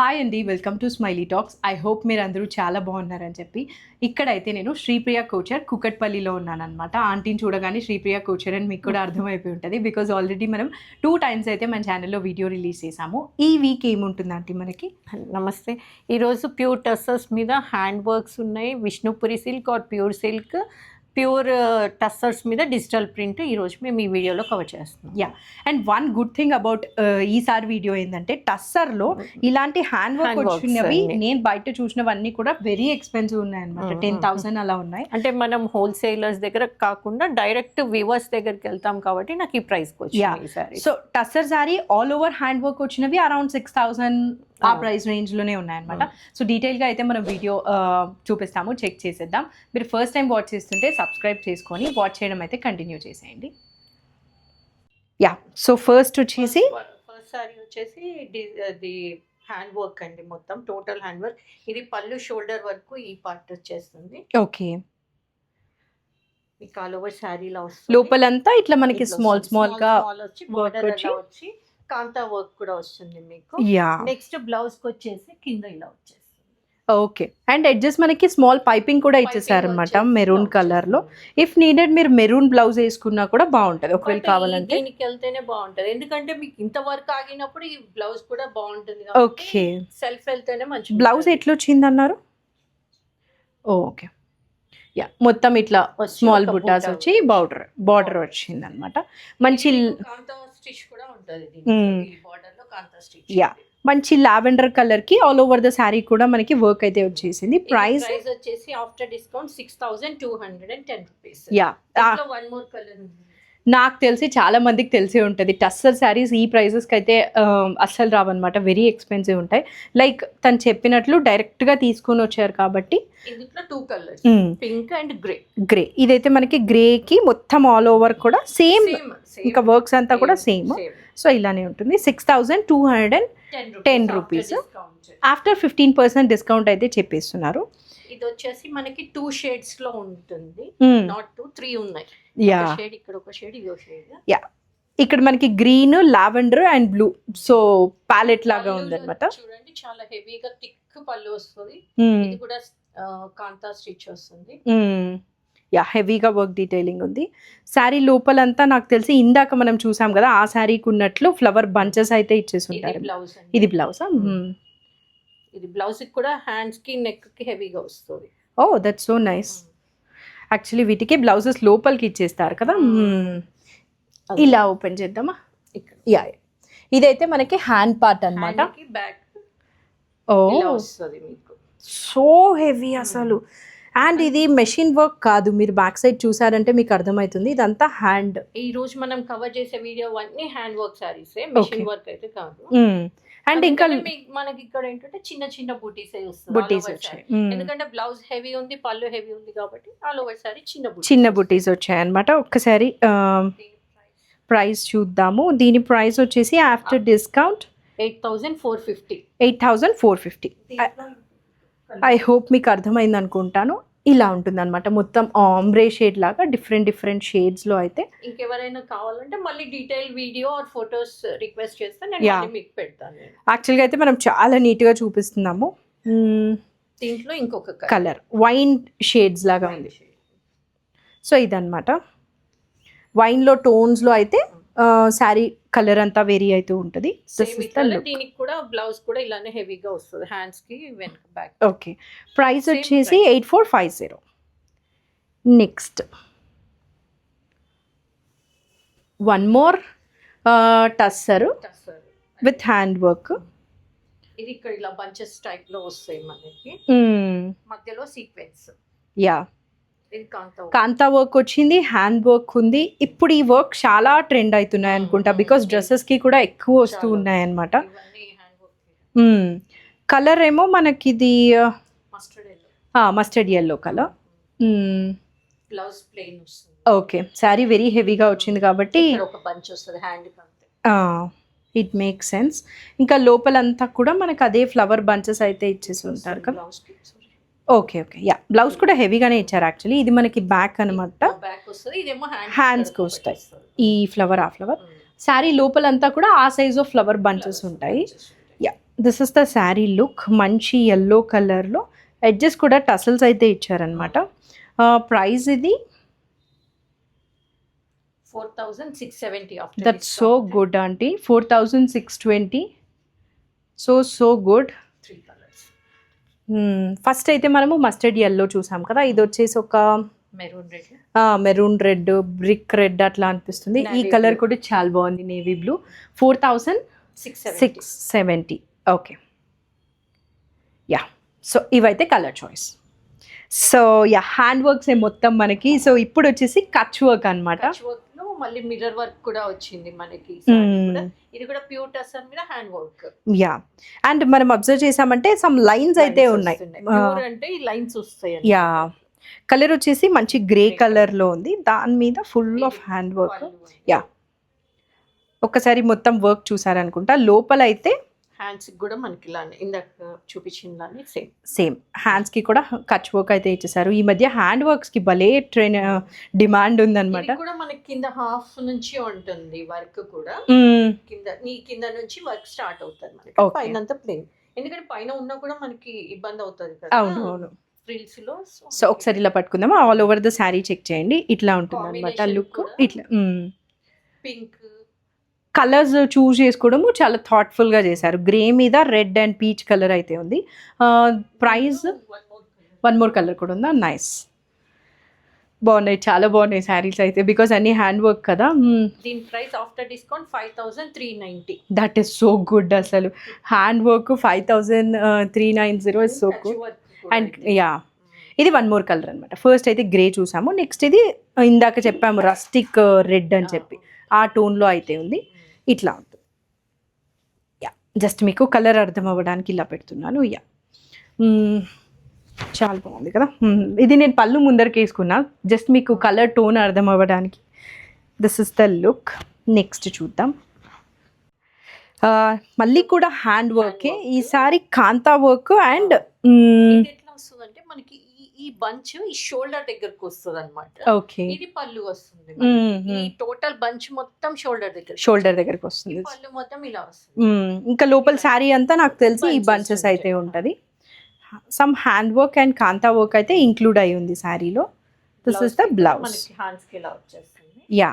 Hi అండి, welcome to smiley talks. I hope మీరు అందరూ చాలా బాగున్నారని చెప్పి. ఇక్కడైతే నేను శ్రీప్రియ కోచర్ కుకట్పల్లిలో ఉన్నానన్నమాట. ఆంటీని చూడగానే శ్రీప్రియ కోచర్ అని మీకు కూడా అర్థమైపోయి ఉంటుంది, బికాజ్ ఆల్రెడీ మనం 2 times అయితే మన ఛానల్లో వీడియో రిలీజ్ చేసాము. ఈ వీక్ ఏముంటుంది ఆంటీ మనకి? నమస్తే. ఈరోజు ప్యూర్ టస్సర్స్ మీద హ్యాండ్ వర్క్స్ ఉన్నాయి. Vishnupuri silk or pure silk, pure tussars మీద డిజిటల్ ప్రింట్ ఈరోజు మేము ఈ వీడియోలో కవర్ చేస్తున్నాం. Yeah, and one good thing about ఈసారి వీడియో ఏంటంటే టస్సర్లో ఇలాంటి హ్యాండ్ వర్క్ వచ్చినవి నేను బయట చూసినవన్నీ కూడా వెరీ ఎక్స్పెన్సివ్ ఉన్నాయన్నమాట. 10,000 అలా ఉన్నాయి. అంటే మనం హోల్సేలర్స్ దగ్గర కాకుండా డైరెక్ట్ వీవర్స్ దగ్గరికి వెళ్తాం కాబట్టి నాకు ఈ ప్రైస్కి వచ్చింది. So tussar sorry all over hand work వచ్చినవి అరౌండ్ 6,000 ఆ ప్రైస్ రేంజ్లోనే ఉన్నాయన్నమాట. సో డీటెయిల్గా అయితే మనం వీడియో చూపిస్తాము, చెక్ చేసేద్దాం. మీరు ఫస్ట్ టైం వాచ్ చేస్తుంటే సబ్స్క్రైబ్ చేసుకొని వాచ్ చేయడం అయితే కంటిన్యూ చేసేయండి. యా, సో ఫస్ట్ వచ్చేసి ఫస్ట్ సారీ వచ్చేసి ది హ్యాండ్ వర్క్ అండి, మొత్తం టోటల్ హ్యాండ్ వర్క్. ఇది పళ్ళు షోల్డర్ వరకు ఈ పార్ట్ వచ్చేస్తుంది. ఓకే, మీకు ఆల్ ఓవర్ శారీలో వస్తుంది. లోపలంతా ఇట్లా మనకి స్మాల్ స్మాల్ గా వచ్చి బోర్డర్ వచ్చి కాంతా వర్క్ కూడా వస్తుంది మీకు. యా, నెక్స్ట్ బ్లౌజ్ కి వచ్చేసి కింద ఇలా వచ్చేస్తుంది. ఓకే, అండ్ ఎడ్జెస్ మనకి స్మాల్ పైపింగ్ కూడా ఇచ్చేసారనమాట మెరూన్ కలర్ లో. ఇఫ్ నీడెడ్ మీరు మెరూన్ బ్లౌజ్ వేసుకున్నా కూడా బాగుంటది ఒకవేళ కావాలంటే. దీనికి వెళ్తేనే బాగుంటది, ఎందుకంటే మీకు ఇంత వర్క్ ఆగినప్పుడు ఈ బ్లౌజ్ కూడా బాగుంటుంది. ఓకే, సెల్ఫ్ వెళ్తేనే మంచి. బ్లౌజ్ ఎట్లా వచ్చింది అన్నారు? ఓకే, యా, మొత్తం ఇట్లా స్మాల్ బుటాస్ వచ్చి బార్డర్ వచ్చింది అనమాట. మంచి స్టిచ్ కూడా ఉంటది బార్డర్ లో, కాంతా స్టిచ్. యా, మంచి లావెండర్ కలర్ కి ఆల్ ఓవర్ ద శారీ కూడా మనకి వర్క్ అయితే వచ్చేసింది. ప్రైస్ వచ్చేసి after discount 6,210 rupees. Yeah, one more colour నాకు తెలిసి చాలా మందికి తెలిసే ఉంటుంది. టస్సర్ శారీస్ ఈ ప్రైజెస్కి అయితే అస్సలు రావన్నమాట, వెరీ ఎక్స్పెన్సివ్ ఉంటాయి. లైక్ తను చెప్పినట్లు డైరెక్ట్గా తీసుకొని వచ్చారు కాబట్టి. ఇందులో 2 కలర్స్, పింక్ అండ్ గ్రే. ఇదైతే మనకి గ్రేకి మొత్తం ఆల్ ఓవర్ కూడా సేమ్, ఇంకా వర్క్స్ అంతా కూడా సేమ్. సో ఇలానే ఉంటుంది. 6,210 రూపీస్. ఆఫ్టర్ 15% డిస్కౌంట్ అయితే చెప్పేస్తున్నారు. ఇది వచ్చేసి మనకి 2 షేడ్స్ లో ఉంటుంది, నాట్ 2, 3 ఉన్నాయి. యా, షేడ్ ఇక్కడ ఒక షేడ్, ఇది ఒక షేడ్. యా, ఇక్కడ మనకి green, lavender and blue, so palette లాగా ఉంది అనమాట. చూడండి, చాలా హెవీగా థిక్ పళ్ళు వస్తుంది. ఇది కూడా కాంతా స్టిచ్ వస్తుంది. యా, హెవీగా వర్క్ డీటెయిలింగ్ ఉంది. శారీ లోపలంతా నాకు తెలిసి ఇందాక మనం చూసాం కదా ఆ శారీకి ఉన్నట్లు ఫ్లవర్ బంచెస్ అయితే ఇచ్చేసి ఉంటారు. ఇది బ్లౌజ్. ఇది బ్లౌజ్ కూడా హ్యాండ్స్ కి నెక్ కి హెవీగా వస్తుంది. ఓ, దట్స్ సో నైస్. యాక్చువల్లీ వీటికి బ్లౌజెస్ లోపలికి ఇచ్చేస్తారు కదా. ఇలా ఓపెన్ చేద్దామా? యా, ఇదైతే మనకి హ్యాండ్ పార్ట్ అన్నమాట. బ్యాక్ ఓ, వస్తుంది మీకు. సో హెవీ అసలు. అండ్ ఇది మెషిన్ వర్క్ కాదు, మీరు బ్యాక్ సైడ్ చూసారంటే మీకు అర్థమవుతుంది. ఇదంతా హ్యాండ్. ఈ రోజు మనం కవర్ చేసే వీడియో అన్ని hand work saris, machine work అయితే కాదు. అండ్ ఇంకా మనకి ఇక్కడ ఏంటంటే చిన్న చిన్న బూటీస్ వచ్చాయి, ఎందుకంటే బ్లౌజ్ హెవీ ఉంది, పళ్ళు హెవీ ఉంది కాబట్టి ఆల్ ఓవర్ సారీ చిన్న బూటీస్ వచ్చాయి అనమాట. ఒక్కసారి ప్రైస్ చూద్దాము. దీని ప్రైస్ వచ్చేసి ఆఫ్టర్ డిస్కౌంట్ 8,450. ఐ హోప్ మీకు అర్థమైంది అనుకుంటాను. ఇలా ఉంటుంది అనమాట మొత్తం ఆంబ్రే షేడ్ లాగా, డిఫరెంట్ షేడ్స్ లో. అయితే ఇంకెవరైనా కావాలంటే మళ్ళీ detail video or photos request చేస్తే నేను మీకు పెడతాను. యాక్చువల్గా అయితే మనం చాలా నీట్ గా చూపిస్తున్నాము. దీంట్లో ఇంకొక కలర్ వైన్ షేడ్స్ లాగా ఉంది. సో ఇదన్నమాట వైన్ లో టోన్స్ లో అయితే శారీ కలర్ అంతా వేరీ అవుతూ ఉంటుంది. దీనికి కూడా బ్లౌజ్ కూడా ఇలానే హెవీగా వస్తుంది, హ్యాండ్స్ కి వెనక బ్యాక్. ఓకే, ప్రైస్ వచ్చేసి 8,450. Next one more tussar with hand work. ఇది ఇక్కడ ఇలా బంచెస్ టైప్ లో వస్తాయి మనకి, మధ్యలో సీక్వెన్స్. యా, కాంతా వర్క్ వచ్చింది, హ్యాండ్ వర్క్ ఉంది. ఇప్పుడు ఈ వర్క్ చాలా ట్రెండ్ అవుతున్నాయి అనుకుంటా, బికాస్ డ్రెస్సెస్ కి కూడా ఎక్కువ వస్తూ ఉన్నాయి అనమాట. కలర్ ఏమో మనకి ఇది mustard yellow colour. Blouse plain వస్తుంది. ఓకే, శారీ వెరీ హెవీగా వచ్చింది కాబట్టి ఒక బంచ్ వస్తుంది హ్యాండ్ కి. It make sense. ఇంకా లోపలంతా కూడా మనకి అదే ఫ్లవర్ బంచెస్ అయితే ఇచ్చేసి ఉంటారు కదా. ఓకే ఓకే, యా, బ్లౌజ్ కూడా హెవీగానే ఇచ్చారు యాక్చువల్లీ. ఇది మనకి బ్యాక్ అనమాట, హ్యాండ్స్కి వస్తాయి ఈ ఫ్లవర్ ఆ ఫ్లవర్. శారీ లోపలంతా కూడా ఆ సైజ్ ఆఫ్ ఫ్లవర్ బంచెస్ ఉంటాయి. Yeah, this is the sari look. మంచి ఎల్లో కలర్లో ఎడ్జెస్ కూడా టసల్స్ అయితే ఇచ్చారనమాట. ప్రైస్ ఇది 4670 after that's so good aunty. 4620. So good. 3 colours. First అయితే మనము మస్టర్డ్ ఎల్లో చూసాం కదా, ఇది వచ్చేసి ఒక మెరూన్ రెడ్, బ్రిక్ రెడ్ అట్లా అనిపిస్తుంది. ఈ కలర్ కూడా చాలా బాగుంది, navy blue. 4670. Okay yeah. So ఇవైతే colour choice. So yeah, hand works మొత్తం మనకి. సో ఇప్పుడు వచ్చేసి కచ్ వర్క్ అనమాట. మళ్ళీ మిర్రర్ వర్క్ కూడా వచ్చింది మనకి. ఇది కూడా ప్యూర్ టసర్ మీద హ్యాండ్ వర్క్. యా, అండ్ మనం అబ్జర్వ్ చేసామంటే సమ్ లైన్స్ అయితే ఉన్నాయి. అంటే ఈ లైన్స్ వస్తాయి. యా, కలర్ వచ్చేసి మంచి గ్రే కలర్ లో ఉంది, దాని మీద full of hand work. Yeah, ఒక్కసారి మొత్తం వర్క్ చూసారనుకుంటా. లోపల అయితే హ్యాండ్స్ కూడా మనకి ఇలానే ఇందాక చూపించిన సేమ్ హ్యాండ్స్ కి కూడా కచ్ వర్క్ అయితే ఇచ్చేసారు. ఈ మధ్య హ్యాండ్ వర్క్స్ కి భలే డిమాండ్ ఉందన్నమాట. కూడా మనకి కింద హాఫ్ నుంచి ఉంటుంది వర్క్ కూడా. కింద నుంచి వర్క్ స్టార్ట్ అవుతుంది మనకి. పైన అంతా ప్లేన్, ఎందుకంటే పైన ఉన్నా కూడా మనకి ఇబ్బంది అవుతుంది కదా. అవును. ఫ్రిల్స్ లో. సో ఒకసారి ఇలా పట్టుకుందాం, all over the sari check చేయండి. ఇట్లా ఉంటుంది అనమాట లుక్. ఇట్లా పింక్ కలర్స్ చూస్ చేసుకోవడము చాలా థాట్ఫుల్గా చేశారు. గ్రే మీద రెడ్ అండ్ పీచ్ కలర్ అయితే ఉంది. ప్రైస్ 1 more కలర్ కూడా ఉందా? నైస్, బాగున్నాయి, చాలా బాగున్నాయి శారీస్ అయితే, బికాస్ అన్ని హ్యాండ్ వర్క్ కదా. దీని price after discount 5390. That is so good. అసలు hand work 5390 is so good. And yeah, ఇది 1 more కలర్ అనమాట. ఫస్ట్ అయితే గ్రే చూసాము, నెక్స్ట్ ఇది ఇందాక చెప్పాము రస్టిక్ రెడ్ అని చెప్పి, ఆ టోన్లో అయితే ఉంది. ఇట్లా ఉంటుంది. యా, జస్ట్ మీకు కలర్ అర్థం అవ్వడానికి ఇలా పెడుతున్నాను. యా, చాలా బాగుంది కదా. ఇది నేను పళ్ళు ముందరికి వేసుకున్నా, జస్ట్ మీకు కలర్ టోన్ అర్థం అవ్వడానికి. This is the look. Next చూద్దాం. మళ్ళీ కూడా హ్యాండ్ వర్కే, ఈసారి కాంతా వర్క్. అండ్ ఎట్లా వస్తుందంటే మనకి ఈ బంచ్ ఈ షోల్డర్ దగ్గరకు వస్తుంది అనమాట. ఓకే, ఇది పళ్ళు వస్తుంది. ఈ టోటల్ బంచ్ మొత్తం షోల్డర్ దగ్గరకు వస్తుంది. పళ్ళు మొత్తం ఇలా వస్తుంది. ఇంకా లోపల శారీ అంతా నాకు తెలిసి ఈ బంచెస్ అయితే ఉంటది. Some hand work and kantha work అయితే ఇంక్లూడ్ అయి ఉంది శారీలో. This is the blouse. Hands కి ఇలా వచ్చేస్తుంది. యా,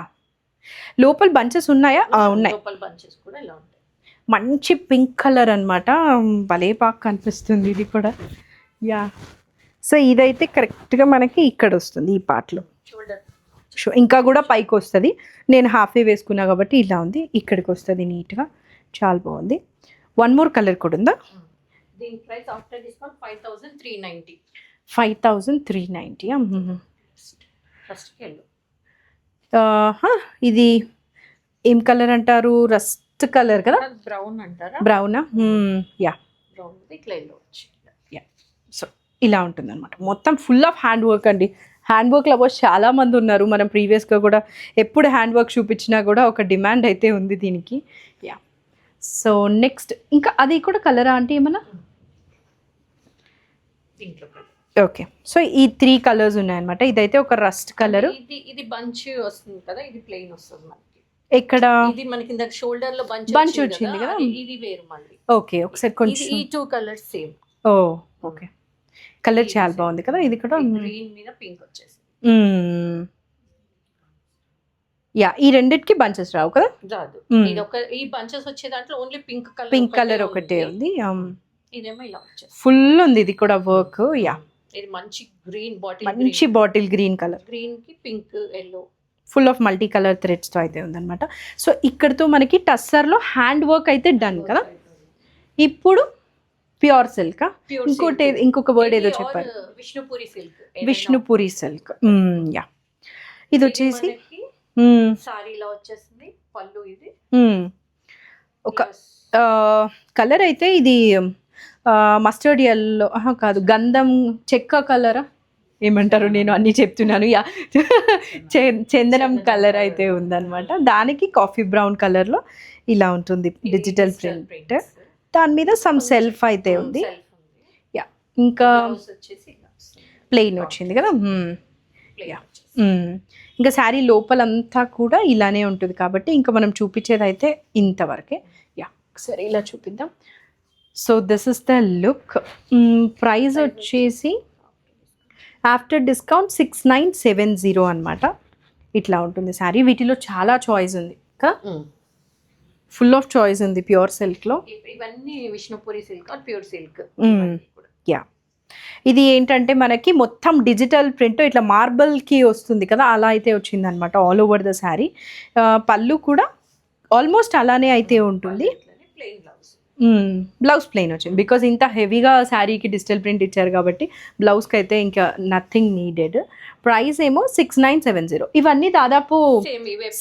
లోపల బంచెస్ ఉన్నాయా? ఉన్నాయి. లోపల బంచెస్ కూడా ఇలా ఉంటాయి. మంచి పింక్ కలర్ అనమాట, భలే బాగా కనిపిస్తుంది ఇది కూడా. యా, సో ఇదైతే కరెక్ట్గా మనకి ఇక్కడ వస్తుంది ఈ పార్ట్లో. ఇంకా కూడా పైకి వస్తుంది. నేను హాఫ్ వేసుకున్నా కాబట్టి ఇలా ఉంది, ఇక్కడికి వస్తుంది నీట్గా, చాలా బాగుంది. 1 more కలర్ కూడా ఉందా? దీని price after discount 5390. 5390. First yellow. ఇది ఏం కలర్ అంటారు? రస్ట్ కలర్ కదా, బ్రౌన్ అంటారా? బ్రౌనా? యా, బ్రౌన్ ఇట్లా ఎల్లో వచ్చి. యా, సో ఇలా ఉంటుంది అనమాట. మొత్తం ఫుల్ ఆఫ్ హ్యాండ్ వర్క్ అండి. హ్యాండ్ వర్క్ లవర్స్ చాలా మంది ఉన్నారు. మనం ప్రీవియస్గా కూడా ఎప్పుడు హ్యాండ్ వర్క్ చూపించినా కూడా ఒక డిమాండ్ అయితే ఉంది దీనికి. యా, సో నెక్స్ట్ ఇంకా అది కూడా కలరా అంటే ఏమన్నా? ఓకే, సో ఈ 3 కలర్స్ ఉన్నాయన్నమాట. ఇదైతే ఒక రస్ట్ కలర్. ఇది బంచ్ వస్తుంది కదా, ఇది ప్లెయిన్ వస్తుంది మనకి. ఎక్కడ? ఇది మనకి ఇందాక షోల్డర్ లో బంచ్ వచ్చింది కదా, ఇది వేరు మళ్ళీ. ఓకే, ఒకసారి కొంచెం ఈ 2 కలర్స్ సేమ్. ఓ ఓకే, కలర్ చాలా బాగుంది కదా. ఇది కూడా గ్రీన్ మీద పింక్ వచ్చేసి. యా, ఈ రెండిటికి బంచెస్ రావు కదా? రాదు. ఇది ఒక ఈ బంచెస్ వచ్చే దాంట్లో ఓన్లీ పింక్ కలర్ ఒకటే ఉంది. ఇదేమో ఇలా వచ్చేసి ఫుల్ ఉంది ఇది కూడా వర్క్. యా, ఇది మంచి green bottle green colour, green కి pink yellow, full of multi colour threads తో అయితే ఉందన్నమాట. సో ఇక్కడతో మనకి టస్సర్ లో హ్యాండ్ వర్క్ అయితే డన్ కదా. ఇప్పుడు ప్యూర్ సిల్క్, ఇంకొక వర్డ్ ఏదో చెప్పారు, విష్ణుపురి సిల్క్. యా, ఇది వచ్చేసి సారీలో వచ్చేసింది పళ్ళు. ఇది ఒక కలర్ అయితే ఇది మస్టర్డ్ ఎల్లో కాదు, గంధం చెక్క కలరా ఏమంటారు, నేను అన్నీ చెప్తున్నాను. యా, చందనం కలర్ అయితే ఉందన్నమాట. దానికి కాఫీ బ్రౌన్ కలర్లో ఇలా ఉంటుంది డిజిటల్ ప్రింట్. దాని మీద సమ్ సెల్ఫ్ అయితే ఉంది. యా, ఇంకా ప్లెయిన్ వచ్చింది కదా. యా, ఇంకా శారీ లోపలంతా కూడా ఇలానే ఉంటుంది కాబట్టి ఇంకా మనం చూపించేది అయితే ఇంతవరకే. యా, సరే ఇలా చూపిద్దాం. So this is the look. Price వచ్చేసి ఆఫ్టర్ డిస్కౌంట్ 6970 అనమాట. ఇట్లా ఉంటుంది శారీ. వీటిలో చాలా చాయిస్ ఉంది కదా, ఫుల్ ఆఫ్ చాయిస్ ఉంది ప్యూర్ సిల్క్లో. ఇవన్నీ Vishnupuri silk pure silk. Yeah, ఇది ఏంటంటే మనకి మొత్తం డిజిటల్ ప్రింట్ ఇట్లా మార్బల్కి వస్తుంది కదా, అలా అయితే వచ్చింది అనమాట ఆల్ ఓవర్ ద శారీ. పళ్ళు కూడా ఆల్మోస్ట్ అలానే అయితే ఉంటుంది. బ్లౌజ్ ప్లెయిన్ వచ్చింది బికాజ్ ఇంత హెవీగా శారీకి డిజిటల్ ప్రింట్ ఇచ్చారు కాబట్టి బ్లౌజ్కి అయితే ఇంకా నథింగ్ నీడెడ్. ప్రైస్ ఏమో 6970. ఇవన్నీ దాదాపు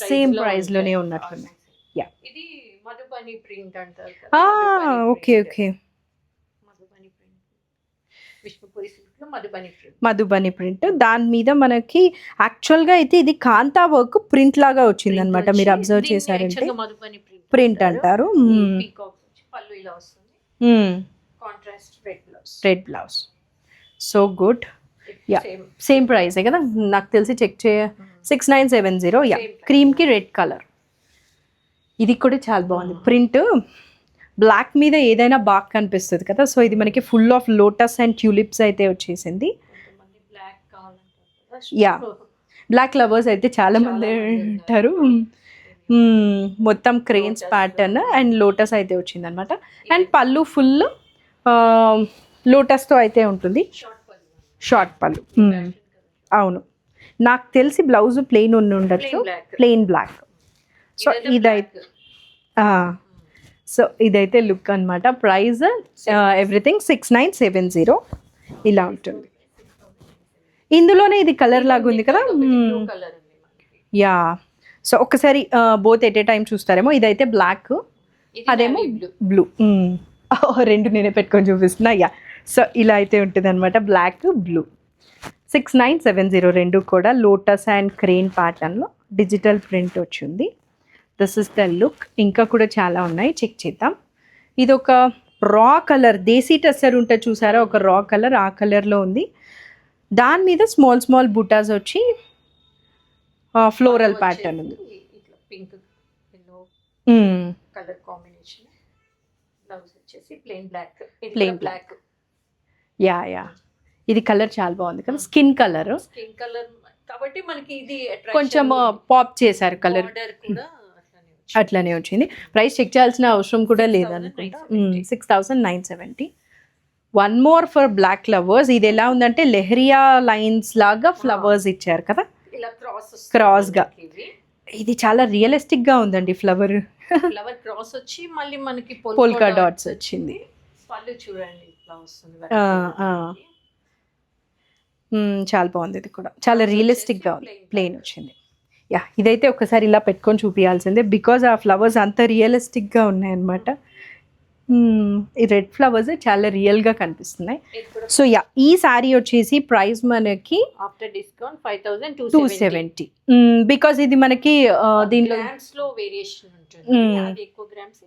సేమ్ ప్రైస్లోనే ఉన్నట్లున్నాయి. యా, ఇది మధుబని ప్రింట్ అంటారు. ఓకే ఓకే, విష్ణుపురి సిల్క్ లో మధుబని ప్రింట్. దాని మీద మనకి యాక్చువల్గా అయితే ఇది కాంతా వర్క్ ప్రింట్ లాగా వచ్చింది అనమాట. మీరు అబ్జర్వ్ చేశారంటే ప్రింట్ అంటారు. పళ్ళు ఇలా వస్తుంది, contrast red blouse. So good. Yeah, same price కదా నాకు తెలిసి, చెక్ 6970. యా, క్రీమ్కి రెడ్ కలర్. ఇది కూడా చాలా బాగుంది ప్రింట్. బ్లాక్ మీద ఏదైనా బాగా కనిపిస్తుంది కదా, సో ఇది మనకి full of lotus and tulips అయితే వచ్చేసింది. యా, బ్లాక్ లవర్స్ అయితే చాలా మంది ఉంటారు. మొత్తం క్రెయిన్స్ ప్యాటర్న్ అండ్ లోటస్ అయితే వచ్చింది అనమాట. అండ్ పళ్ళు ఫుల్ లోటస్తో అయితే ఉంటుంది, షార్ట్ పళ్ళు. అవును, నాకు తెలిసి బ్లౌజ్ ప్లెయిన్ ఉండొచ్చు, ప్లెయిన్ బ్లాక్. సో ఇదైతే లుక్ అనమాట. ప్రైస్ ఎవ్రీథింగ్ 6970 ఇలా ఉంటుంది. ఇందులోనే ఇది కలర్ లాగా ఉంది కదా. యా, సో ఒకసారి బోత్ ఎట్ ఏ టైం చూస్తారేమో. ఇదైతే బ్లాక్, అదేమో బ్లూ. రెండు నేనే పెట్టుకొని చూపిస్తున్నా. యా, సో ఇలా అయితే ఉంటుంది అనమాట, బ్లాక్ బ్లూ. 6970 రెండు కూడా లోటస్ అండ్ క్రెయిన్ ప్యాటర్న్లో డిజిటల్ ప్రింట్ వచ్చింది. This is the look. ఇంకా కూడా చాలా ఉన్నాయి, చెక్ చేద్దాం. ఇది ఒక రా కలర్, దేశీ టస్సర్ ఉంటుంది చూసారా, ఒక రా కలర్, ఆ కలర్లో ఉంది. దాని మీద స్మాల్ స్మాల్ బుటాస్ వచ్చి ఫ్లోరల్ ప్యాటర్న్ ఉంది. Pink yellow colour combination. Blouse వచ్చేసి ప్లెయిన్ బ్లాక్. యా యా, ఇది కలర్ చాలా బాగుంది కదా, స్కిన్ కలర్ కాబట్టి మనకి ఇది కొంచెం పాప్ చేశారు కలర్, అట్లానే వచ్చింది. ప్రైస్ చెక్ చేయాల్సిన అవసరం కూడా లేదనుకుంటా. 6970. One more for black lovers. ఇది ఎలా ఉందంటే లెహరియా లైన్స్ లాగా ఫ్లవర్స్ ఇచ్చారు కదా, క్రాస్ గా. ఇది చాలా రియలిస్టిక్ గా ఉందండి. ఫ్లవర్ క్రాస్ వచ్చి మళ్ళీ మనకి పోల్కా డాట్స్ వచ్చింది. పళ్ళు చూడండి ఇట్లా వస్తుంది. చాలా బాగుంది. ఇది కూడా చాలా రియలిస్టిక్ గా ఉంది, ప్లెయిన్ వచ్చింది. యా, ఇదైతే ఒకసారి ఇలా పెట్టుకొని చూపించాల్సిందే బికాజ్ ఆ ఫ్లవర్స్ అంత రియలిస్టిక్ గా ఉన్నాయన్నమాట. ఈ రెడ్ ఫ్లవర్స్ చాలా రియల్ గా కనిపిస్తున్నాయి. సో యా, ఈ సారీ వచ్చేసి ప్రైస్ మనకి ఆఫ్టర్ డిస్కౌంట్ 5270. బికాజ్ ఇది మనకి దీనిలో వేరియేషన్ ఉంటుంది, ఎక్కువ గ్రామ్స్.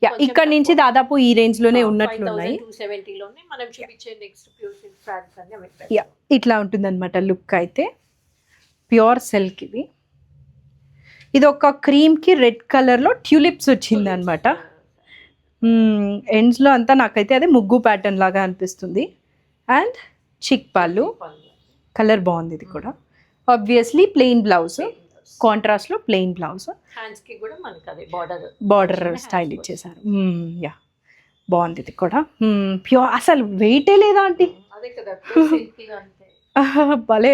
యా, ఇక్కడ నుంచి దాదాపు ఈ రేంజ్ లోనే ఉన్నట్లున్నాయి. 270 లోనే మనం చూపించే నెక్స్ట్ ప్యూర్ సిల్క్ ఫ్యాబ్రిక్స్ అన్ని. యా, ఇట్లా ఉంటుంది అనమాట లుక్ అయితే. ప్యూర్ సిల్క్ ఇది. ఇది ఒక క్రీమ్ కి రెడ్ కలర్ లో ట్యూలిప్స్ వచ్చింది అనమాట. ఎండ్స్లో అంతా నాకైతే అదే ముగ్గు ప్యాటర్న్ లాగా అనిపిస్తుంది. అండ్ చిక్ పళ్ళు, కలర్ బాగుంది. ఇది కూడా ఆబ్వియస్లీ ప్లెయిన్ బ్లౌజ్, కాంట్రాస్ట్లో ప్లెయిన్ బ్లౌజ్. హ్యాండ్స్కి కూడా మనకి అదే బార్డర్ స్టైల్ ఇచ్చేసారు. యా, బాగుంది. ఇది కూడా ప్యూర్, అసలు వెయిటే లేదా ఆంటీ, భలే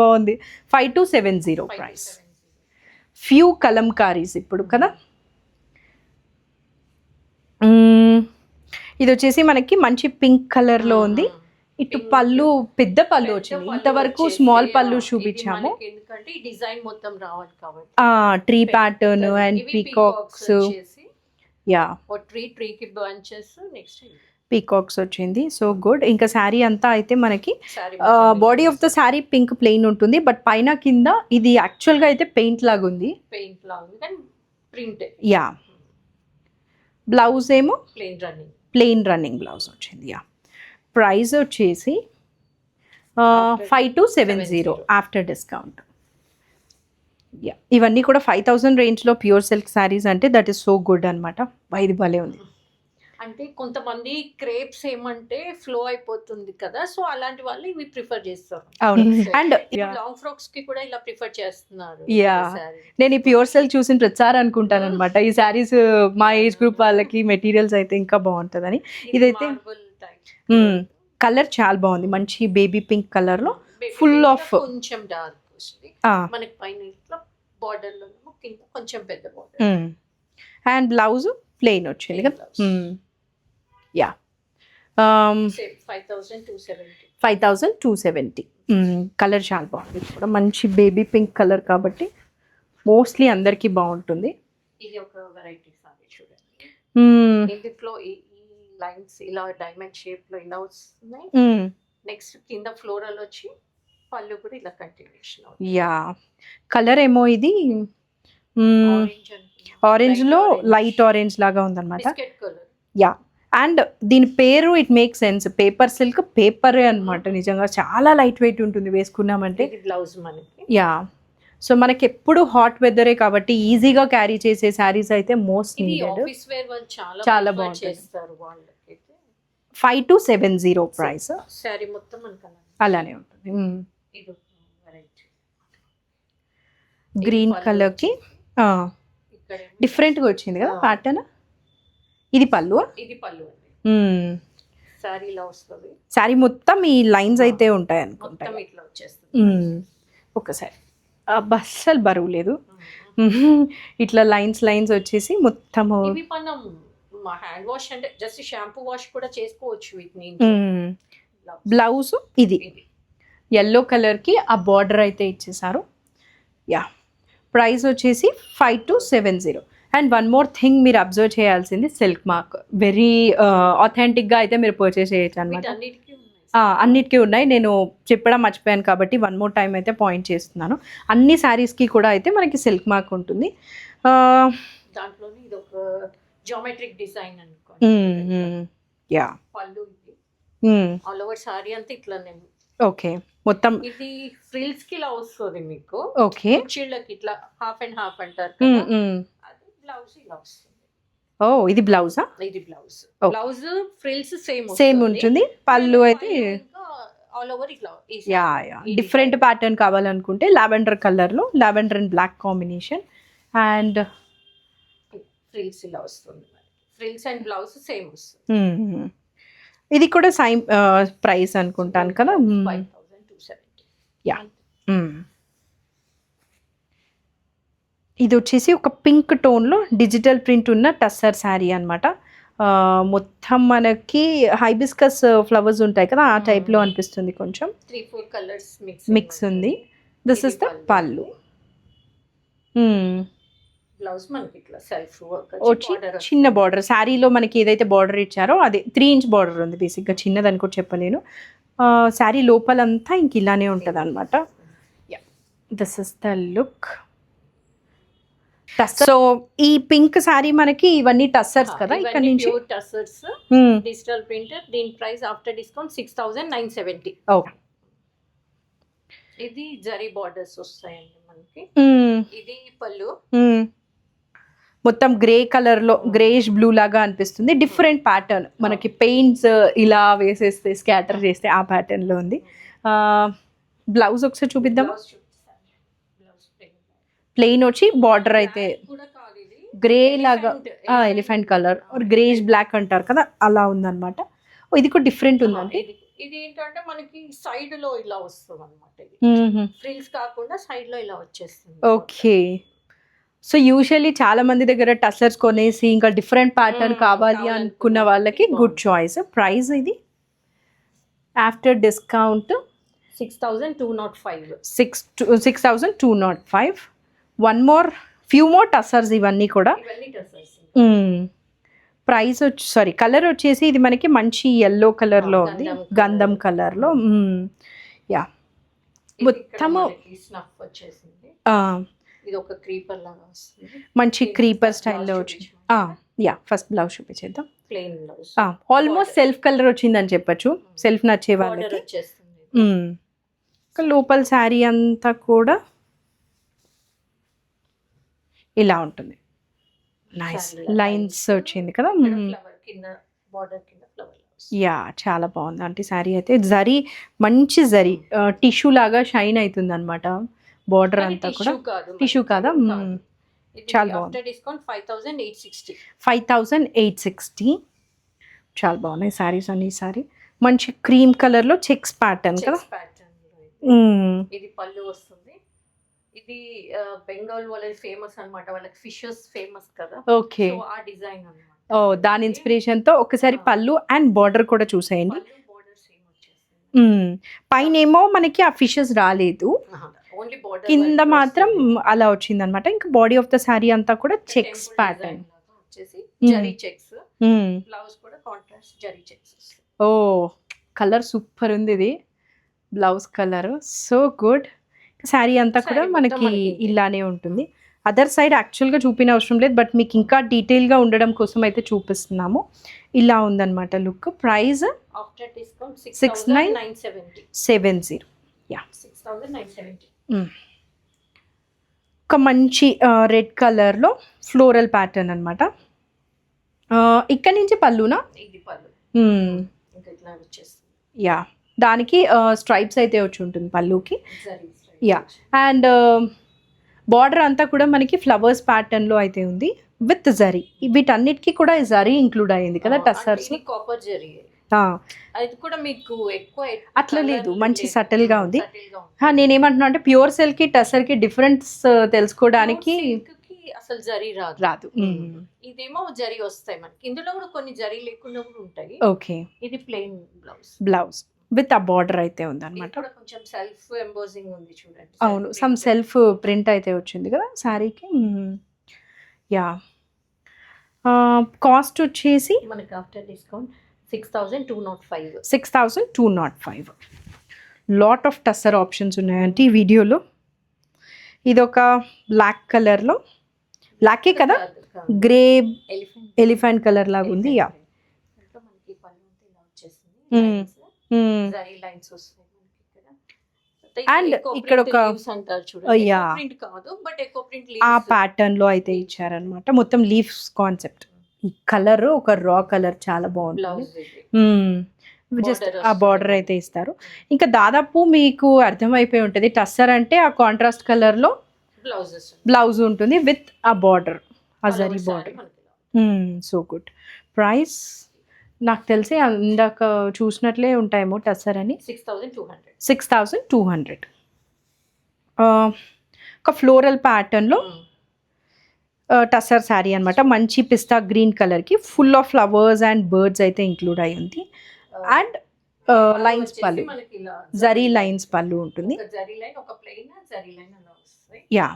బాగుంది. 5270 ప్రైస్. ఫ్యూ కలంకారీస్ ఇప్పుడు కదా. ఇది వచ్చేసి మనకి మంచి పింక్ కలర్ లో ఉంది. ఇటు పళ్ళు పెద్ద పళ్ళు వచ్చింది. ఇంతవరకు స్మాల్ పళ్ళు చూపించాము, ఎందుకంటే ఈ డిజైన్ మొత్తం రావాలి కాబట్టి. Tree pattern and peacocks. Yeah, ట్రీకి బంచెస్, నెక్స్ట్ పీకాక్స్ వచ్చింది. So good. ఇంకా శారీ అంతా అయితే మనకి body of the sari pink plain ఉంటుంది, బట్ పైన కింద ఇది యాక్చువల్ గా అయితే పెయింట్ లాగా ఉంది. ప్రింట్. యా, బ్లౌజ్ ఏమో ప్లెయిన్ రన్నింగ్ బ్లౌజ్ వచ్చింది. యా, ప్రైస్ వచ్చేసి 5270 ఆఫ్టర్ డిస్కౌంట్. యా, ఇవన్నీ కూడా 5000 రేంజ్లో ప్యూర్ సిల్క్ శారీస్ అంటే దట్ ఈస్ సో గుడ్ అనమాట. ఇది భలే ఉంది. అంటే కొంతమంది క్రేప్స్ ఏమంటే ఫ్లో అయిపోతుంది కదా, సో అలాంటి వాళ్ళు ఇవి ప్రిఫర్ చేస్తారు. అవును. అండ్ లాంగ్ ఫ్రాక్స్ కి కూడా ఇలా ప్రిఫర్ చేస్తున్నారు. నేను ఈ ప్యూర్ సిల్క్ చూసిన ప్రతిసారి అనుకుంటాను అనమాట, ఈ శారీస్ మా ఏజ్ గ్రూప్ వాళ్ళకి మెటీరియల్స్ అయితే ఇంకా బాగుంటుందని. ఇదైతే కలర్ చాలా బాగుంది, మంచి బేబీ పింక్ కలర్ లో ఫుల్ ఆఫ్ కొంచెం డార్క్ వస్తుంది మనకి పైన ఇట్లా బార్డర్ లో కింద కొంచెం పెద్ద బార్డర్. అండ్ బ్లౌజ్ ప్లెయిన్ వచ్చింది కదా. యా 5270. కలర్ చాలా బాగుంది, ఇది కూడా మంచి బేబీ పింక్ కలర్ కాబట్టి మోస్ట్లీ అందరికీ బాగుంటుంది. ఇది ఒక వెరైటీ సారీ చూడండి, ఇందులో ఈ లైన్స్ ఇలా డైమండ్ షేప్ లో ఇలా వస్తున్నాయి. నెక్స్ట్ కింద ఫ్లోరల్ వచ్చి పళ్ళు కూడా ఇలా కంటిన్యూషన్. యా కలర్ ఏమో ఇది ఆరెంజ్ లో లైట్ ఆరెంజ్ లాగా ఉందన్నమాట. యా అండ్ దీని పేరు it make sense, paper silk పేపరే అనమాట. నిజంగా చాలా లైట్ వెయిట్ ఉంటుంది వేసుకున్నామంటే. బ్లౌజ్ మనకి యా సో మనకి ఎప్పుడు హాట్ వెదరే కాబట్టి ఈజీగా క్యారీ చేసే శారీస్ అయితే మోస్ట్ నీడెడ్. చాలా బాగుంటుంది. 5270 ప్రైస్. శారీ మొత్తం అలానే ఉంటుంది. గ్రీన్ కలర్ కి డిఫరెంట్ గా వచ్చింది కదా ప్యాటర్న్. ఇది పళ్ళు. శారీ ఇలా వస్తుంది. శారీ మొత్తం ఈ లైన్స్ అయితే ఉంటాయి అనుకుంటా. ఇట్లా వచ్చేస్తుంది. ఒకసారి అస్సలు బరువు లేదు. ఇట్లా లైన్స్ వచ్చేసి మొత్తం. ఇవి మనం హ్యాండ్ వాష్ అంటే జస్ట్ షాంపూ వాష్ కూడా చేసుకోవచ్చు వీటిని. బ్లౌజ్ ఇది ఎల్లో కలర్ కి ఆ బార్డర్ అయితే ఇచ్చేసారు. యా ప్రైస్ వచ్చేసి 5270. అండ్ వన్ మోర్ థింగ్ మీరు అబ్జర్వ్ చేయాల్సింది, సిల్క్ మార్క్ వెరీ ఆథెంటిక్గా అయితే మీరు పర్చేస్ చేయొచ్చు అనమాట. అన్నిటికీ ఉన్నాయి. నేను చెప్పడం మర్చిపోయాను కాబట్టి వన్ మోర్ టైం అయితే పాయింట్ చేస్తున్నాను. అన్ని శారీస్కి కూడా అయితే మనకి సిల్క్ మార్క్ ఉంటుంది. దాంట్లోనే ఇది ఒక జియోమెట్రిక్ డిజైన్ అనుకో. యా పళ్ళు ఇది ఆల్ ఓవర్ సారీ అంతా ఇట్లానే. ఓకే మొత్తం ఇది ఫ్రిల్స్ కి ఇలా వస్తుంది మీకు. ఓకే చీళ్ళకి ఇట్లా హాఫ్ అండ్ హాఫ్ అంటారు. అది బ్లౌజ్ ఇలా వస్తుంది. ఓ ఇది బ్లౌజా? ఇది బ్లౌజ్. బ్లౌజ్ ఫ్రిల్స్ సేమ్ ఉంటుంది. పళ్ళు అయితే ఆల్ ఓవర్ ఇట్లా. యా డిఫరెంట్ ప్యాటర్న్ కావాలనుకుంటే లావెండర్ కలర్ లో lavender and black combination and frills ఇలా వస్తుంది. ఫ్రిల్స్ అండ్ బ్లౌజ్ సేమ్ వస్తుంది. ఇది కూడా సేమ్ ప్రైస్ అనుకుంటాను కదా. 5270. యా ఇది వచ్చేసి ఒక పింక్ టోన్లో డిజిటల్ ప్రింట్ ఉన్న టస్సర్ శారీ అనమాట. మొత్తం మనకి హైబిస్కస్ ఫ్లవర్స్ ఉంటాయి కదా, ఆ టైప్లో అనిపిస్తుంది. కొంచెం 3-4 కలర్స్ మిక్స్ ఉంది. దిస్ ఇస్ ద పళ్ళు. బ్లౌజ్ మనకి ఇట్లా సెల్ఫ్ వర్క్ వచ్చి చిన్న బార్డర్. శారీలో మనకి ఏదైతే బార్డర్ ఇచ్చారో అది 3 ఇంచ్ బార్డర్ ఉంది. బేసిక్గా చిన్నదని కూడా చెప్పలేను. శారీ లోపలంతా ఇంక ఇలానే ఉంటుంది అనమాట. This is the look. So ఈ పింక్ సారీ మనకి ఇవన్నీ టస్సర్స్ కదా, ఇక్కడ నుంచి టస్సర్స్ డిజిటల్ ప్రింట్. దీని ప్రైస్ ఆఫ్టర్ డిస్కౌంట్ 6970. ఓకే ఇది జరీ బార్డర్స్ వస్తాయండి మనకి. ఇది పళ్ళు మొత్తం గ్రే కలర్ లో గ్రేష్ బ్లూ లాగా అనిపిస్తుంది. డిఫరెంట్ ప్యాటర్న్ మనకి పెయింట్స్ ఇలా వేసేస్తే స్కాటర్ చేస్తే ఆ ప్యాటర్న్ లో ఉంది. బ్లౌజ్ ఒకసారి చూపిద్దాం. ప్లెయిన్ వచ్చి బార్డర్ అయితే గ్రే లాగా ఎలిఫెంట్ కలర్ గ్రేష్ బ్లాక్ అంటారు కదా, అలా ఉందన్నమాట. ఇది కూడా డిఫరెంట్ ఉందండి. ఇది ఏంటంటే మనకి సైడ్ లో ఇలా వస్తుంది అనమాట. ఫ్రిల్స్ కాకుండా సైడ్ లో ఇలా వచ్చేస్తుంది. ఓకే సో యూజువల్లీ చాలా మంది దగ్గర టస్సర్స్ కొనేసి ఇంకా డిఫరెంట్ ప్యాటర్న్ కావాలి అనుకున్న వాళ్ళకి గుడ్ చాయిస్. ప్రైస్ ఇది after discount 6205. 6205. One more few more tussars ఇవన్నీ కూడా. ప్రైస్ వచ్చి సారీ కలర్ వచ్చేసి ఇది మనకి మంచి ఎల్లో కలర్లో ఉంది, గంధం కలర్లో. యా మొత్తము ఇది ఒక క్రీపర్ లాగా వస్తుంది, మంచి క్రీపర్ స్టైల్లో వచ్చింది. యా ఫస్ట్ బ్లౌజ్ చూపించేద్దాం. Plain blouse almost self colour వచ్చిందని చెప్పచ్చు, సెల్ఫ్ నచ్చే వాళ్ళకి. లోపల శారీ అంతా కూడా ఇలా ఉంటుంది. నైస్ లైన్స్ వచ్చింది కదా. బార్డర్ కింద ఫ్లవర్ యా చాలా బాగుంది అంటే శారీ అయితే జరీ మంచి జరీ టిష్యూ లాగా షైన్ అవుతుంది అనమాట బార్డర్ అంతా కూడా టిష్యూ కాదా చాలా బాగుంది ఆఫ్టర్ డిస్కౌంట్ 5860 5860 చాలా బాగున్నాయి శారీస్ అన్ని సారీ మంచి క్రీమ్ కలర్ లో చెక్స్ ప్యాటర్న్ కదా ఇది పళ్ళు వస్తుంది ఇది బెంగాల్ వాళ్ళది ఫేమస్ అన్నమాట వాళ్ళకి ఫిషెస్ ఫేమస్ కదా ఓకే సో ఆ డిజైన్ అన్నమాట ఓ దాని ఇన్స్పిరేషన్ తో ఒకసారి పళ్ళు అండ్ బార్డర్ కూడా చూసేయండి బార్డర్ సేమ్ వచ్చేస్తుంది పైన ఏమో మనకి ఆ ఫిషెస్ రాలేదు ఓన్లీ బార్డర్ కింద మాత్రం అలా వచ్చింది అనమాట ఇంకా బాడీ ఆఫ్ ద శారీ అంతా కూడా చెక్స్ ప్యాటర్న్ వచ్చేసి జరీ చెక్స్ బ్లౌజ్ కూడా కాంట్రాస్ట్ జరీ చెక్స్ ఓ కలర్ సూపర్ ఉంది ఇది blouse colour so good sari అంతా కూడా మనకి ఇలానే ఉంటుంది అదర్ సైడ్ యాక్చువల్గా చూపిన అవసరం లేదు బట్ మీకు ఇంకా డీటెయిల్గా ఉండడం కోసం అయితే చూపిస్తున్నాము ఇలా ఉందన్నమాట look price after discount 6970 yeah 6970 ఒక మంచి రెడ్ కలర్లో ఫ్లోరల్ ప్యాటర్న్ అనమాట ఇక్కడ నుంచి పళ్ళునా ఇది పళ్ళు ఇంకా ఇట్లా వచ్చేస్తుంది యా దానికి స్ట్రైప్స్ అయితే వచ్చి ఉంటుంది పళ్ళుకి యా అండ్ బార్డర్ అంతా కూడా మనకి ఫ్లవర్స్ ప్యాటర్న్లో అయితే ఉంది విత్ జరీ వీటన్నిటికీ కూడా జరీ ఇంక్లూడ్ అయ్యింది కదా టస్సర్స్ కాపర్ జరీ అది కూడా మీకు ఎక్కువ అట్లా లేదు మంచి సటిల్ గా ఉంది నేనేమంటున్నా అంటే ప్యూర్ సిల్క్ కి టసర్ కి డిఫరెన్స్ తెలుసుకోవడానికి అసలు జరీ రాదు ఇదేమో జరీ వస్తాయి మనకి ఇందులో కూడా కొన్ని జరీ లేకుండా కూడా ఉంటాయి ఓకే ఇది ప్లెయిన్ బ్లౌజ్ విత్ ఆ బార్డర్ అయితే ఉంది అనమాట కొంచెం సెల్ఫ్ ఎంబోజింగ్ ఉంది చూడండి అవును సమ్ సెల్ఫ్ ప్రింట్ అయితే వచ్చింది కదా శారీకి యా కాస్ట్ వచ్చేసి మనకి after discount 6205 6205 lot of tussar options ఉన్నాయంటే ఈ వీడియోలో ఇది ఒక బ్లాక్ కలర్లో బ్లాకే కదా గ్రే ఎలిఫెంట్ కలర్ లాగా ఉంది యా అండ్ ఇక్కడ ఒక ఆ ప్యాటర్న్ లో అయితే ఇచ్చారనమాట మొత్తం లీవ్స్ కాన్సెప్ట్ ఈ కలర్ ఒక రా కలర్ చాలా బాగుంటుంది జస్ట్ ఆ బార్డర్ అయితే ఇస్తారు ఇంకా దాదాపు మీకు అర్థమైపోయి ఉంటుంది టస్సర్ అంటే ఆ కాంట్రాస్ట్ కలర్ లో బ్లౌజ్ ఉంటుంది విత్ ఆ బార్డర్ ఆ zari border so good price నాకు తెలిసి ఇందాక చూసినట్లే ఉంటాయేమో టస్సర్ అని 6200 ఒక ఫ్లోరల్ ప్యాటర్న్లో టస్సర్ శారీ అనమాట మంచి పిస్తా గ్రీన్ కలర్కి full of flowers and birds అయితే ఇంక్లూడ్ అయి ఉంది అండ్ లైన్స్ పళ్ళు జరీ లైన్స్ పళ్ళు ఉంటుంది యా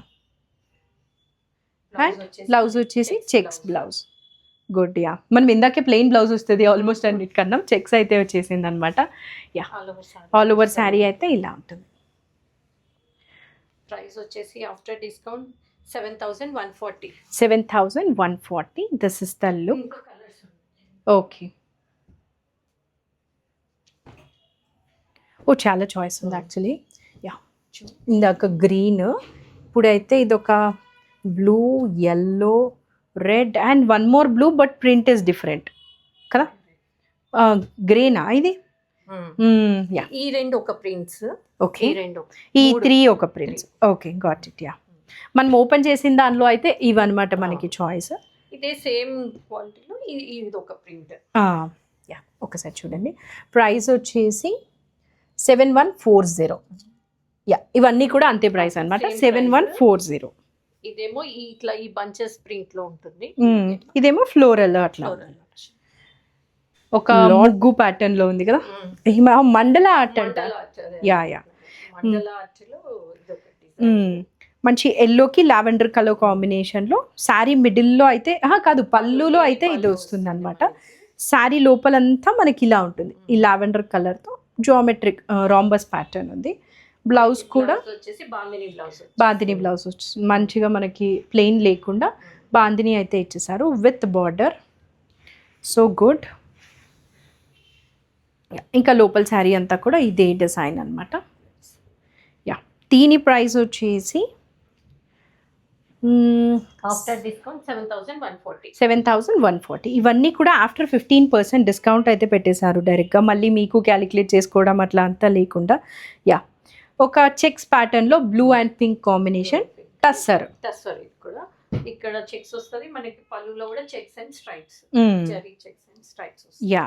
అండ్ బ్లౌజ్ వచ్చేసి చెక్స్ బ్లౌజ్ గుడ్ యా మనం ఇందాకే ప్లెయిన్ బ్లౌజ్ వస్తుంది ఆల్మోస్ట్ అన్నిటికన్నా చెక్స్ అయితే వచ్చేసింది అనమాట యా ఆల్ ఓవర్ శారీ అయితే ఇలా ఉంటుంది ప్రైస్ వచ్చేసి after discount 7140 this is the look okay oh చాలా చాయిస్ ఉంది యాక్చువల్లీ యా ఇందాక గ్రీన్ ఇప్పుడైతే ఇదొక blue yellow red and one more blue but print is different కదా గ్రేనా ఇది ఈ రెండు ఒక ప్రింట్స్ ఓకే ఈ 3 ఒక prints okay got it yeah మనం ఓపెన్ చేసిన దానిలో అయితే ఇవన్నమాట మనకి చాయిస్ ఇదే సేమ్ క్వాలిటీలో ఇది ఒక ప్రింట్ యా ఒకసారి చూడండి ప్రైస్ వచ్చేసి 7140 యా ఇవన్నీ కూడా అంతే ప్రైస్ అన్నమాట 7140 ఇదేమో ఇట్లా ఈ బంచెస్ ప్రింట్ లో ఉంటుంది ఇదేమో ఫ్లోరల్ అట్లా ఒక ముగ్గు ప్యాటర్న్ లో ఉంది కదా మండల ఆర్ట్ అంట యా యా మంచి ఎల్లోకి లావెండర్ కలర్ కాంబినేషన్లో శారీ మిడిల్లో అయితే కాదు పళ్ళులో అయితే ఇది వస్తుంది అనమాట శారీ లోపలంతా మనకి ఇలా ఉంటుంది ఈ లావెండర్ కలర్తో జియోమెట్రిక్ రాంబస్ ప్యాటర్న్ ఉంది బ్లౌజ్ కూడా బాందిని బ్లౌజ్ వచ్చేసి మంచిగా మనకి ప్లెయిన్ లేకుండా బాందిని అయితే ఇచ్చేసారు విత్ బార్డర్ సో గుడ్ ఇంకా లోపల శారీ అంతా కూడా ఇదే డిజైన్ అనమాట యా దీని ప్రైస్ వచ్చేసి ఆఫ్టర్ డిస్కౌంట్ 7,140. 7,140. ఇవన్నీ కూడా ఆఫ్టర్ 15% డిస్కౌంట్ అయితే పెట్టేశారు డైరెక్ట్గా. మళ్ళీ మీకు క్యాలిక్యులేట్ చేసుకోవడం అట్లా అంతా లేకుండా. యా, ఒక చెక్స్ ప్యాటర్న్లో blue and pink combination tussar. ఇది కూడా ఇక్కడ చెక్స్ వస్తుంది మనకి, పళ్ళులో కూడా checks and stripes, zari checks and stripes వస్తాయి. యా,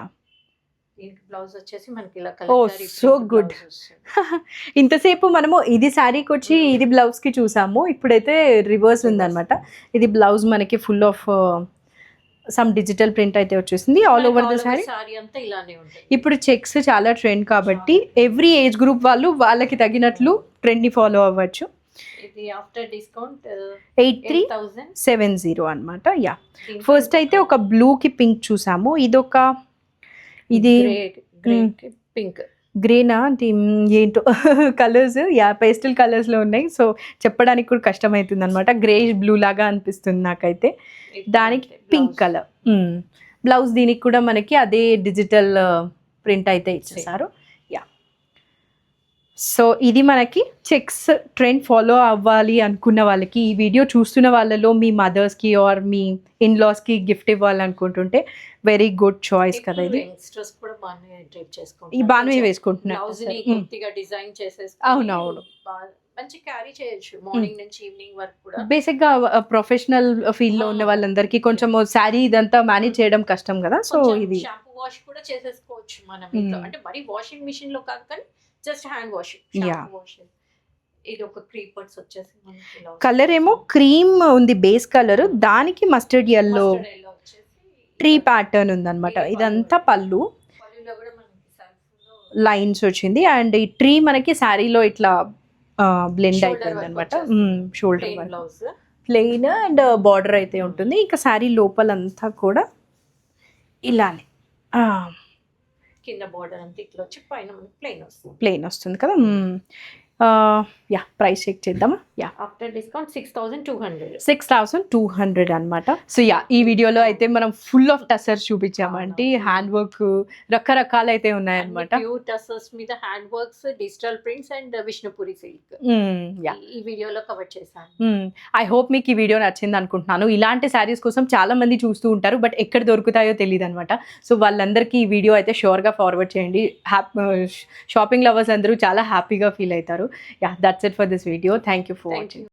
దీనికి బ్లౌజ్ వచ్చేసి మనకి ఇలా సో గుడ్. ఇంతసేపు మనము ఇది శారీకి వచ్చి ఇది బ్లౌజ్కి చూసాము, ఇప్పుడైతే రివర్స్ ఉందన్నమాట. ఇది బ్లౌజ్ మనకి full of some digital print అయితే వచ్చేసింది ఆల్ ఓవర్ ద శారీ. అంతా ఇలానే ఉంటుంది. ఇప్పుడు చెక్స్ చాలా ట్రెండ్ కాబట్టి ఎవ్రీ ఏజ్ గ్రూప్ వాళ్ళకి తగినట్లు ట్రెండ్ని ఫాలో అవ్వచ్చు. ఇది ఆఫ్టర్ డిస్కౌంట్ 8370 అన్నమాట. యా, ఫస్ట్ అయితే ఒక బ్లూకి పింక్ చూసాము, ఇది పింక్ గ్రేనా అంటే ఏంటో కలర్స్, యా పేస్టల్ కలర్స్లో ఉన్నాయి. సో చెప్పడానికి కూడా కష్టమవుతుంది అనమాట. గ్రేష్ బ్లూ లాగా అనిపిస్తుంది నాకైతే. దానికి పింక్ కలర్ బ్లౌజ్, దీనికి కూడా మనకి అదే డిజిటల్ ప్రింట్ అయితే ఇచ్చేసారు. యా, సో ఇది మనకి చెక్స్ ట్రెండ్ ఫాలో అవ్వాలి అనుకున్న వాళ్ళకి, ఈ వీడియో చూస్తున్న వాళ్ళలో మీ మదర్స్కి ఆర్ మీ ఇన్లాస్కి గిఫ్ట్ ఇవ్వాలనుకుంటుంటే వెరీ గుడ్ చాయిస్ కదా ఇది. యంగ్స్టర్స్ కూడా బాగానే డ్రైప్ చేసుకుంటారు, ఈ బాగానే వేసుకుంటున్నారు. బ్లౌజ్ ని కొద్దిగా డిజైన్ చేసేసి అవునవును, మంచి క్యారీ చేయొచ్చు మార్నింగ్ నుంచి ఈవినింగ్ వరకు కూడా. బేసిక్ గా ప్రొఫెషనల్ ఫీల్డ్ లో ఉన్న వాళ్ళందరికీ కొంచెం శారీ ఇదంతా మేనేజ్ చేయడం కష్టం కదా. సో ఇది షాంపూ వాష్ కూడా చేసేసుకోవచ్చు మనం ఇంట్లో, అంటే మరి వాషింగ్ మిషన్ లో కాదు కానీ just hand washing, shampoo wash. ఇది ఒక క్రీపర్స్ వచ్చేసి కలర్ ఏమో క్రీమ్ ఉంది బేస్ కలర్, దానికి మస్టర్డ్ ఎల్లో ట్రీ ప్యాటర్న్ ఉందన్నమాట. ఇదంతా పళ్ళు లైన్స్ వచ్చింది, అండ్ ఈ ట్రీ మనకి శారీలో ఇట్లా బ్లెండ్ అయిపోయింది అనమాట. Shoulder blouse plain and border అయితే ఉంటుంది. ఇంకా శారీ లోపలంతా కూడా ఇలానే కింద బార్డర్ అంతా ఇట్లా వచ్చి పైన ప్లెయిన్ వస్తుంది కదా. యా, ప్రైస్ చెక్ చేద్దామా. యా, ఆఫ్టర్ డిస్కౌంట్ 6,200 అనమాట. సో యా, ఈ వీడియోలో అయితే మనం ఫుల్ ఆఫ్ టసర్స్ చూపించామంటే హ్యాండ్ వర్క్ రకరకాలు అయితే ఉన్నాయన్నమాట. టసర్స్ మీద hand works, digital prints and Vishnupuri silk ఈ వీడియోలో కవర్ చేశాను. ఐ హోప్ మీకు ఈ వీడియో నచ్చింది అనుకుంటున్నాను. ఇలాంటి శారీస్ కోసం చాలా మంది చూస్తూ ఉంటారు, బట్ ఎక్కడ దొరుకుతాయో తెలియదు అనమాట. సో వాళ్ళందరికీ ఈ వీడియో అయితే షూర్గా ఫార్వర్డ్ చేయండి. షాపింగ్ లవర్స్ అందరూ చాలా హ్యాపీగా ఫీల్ అవుతారు. Yeah, that's it for this video. Thank you for watching.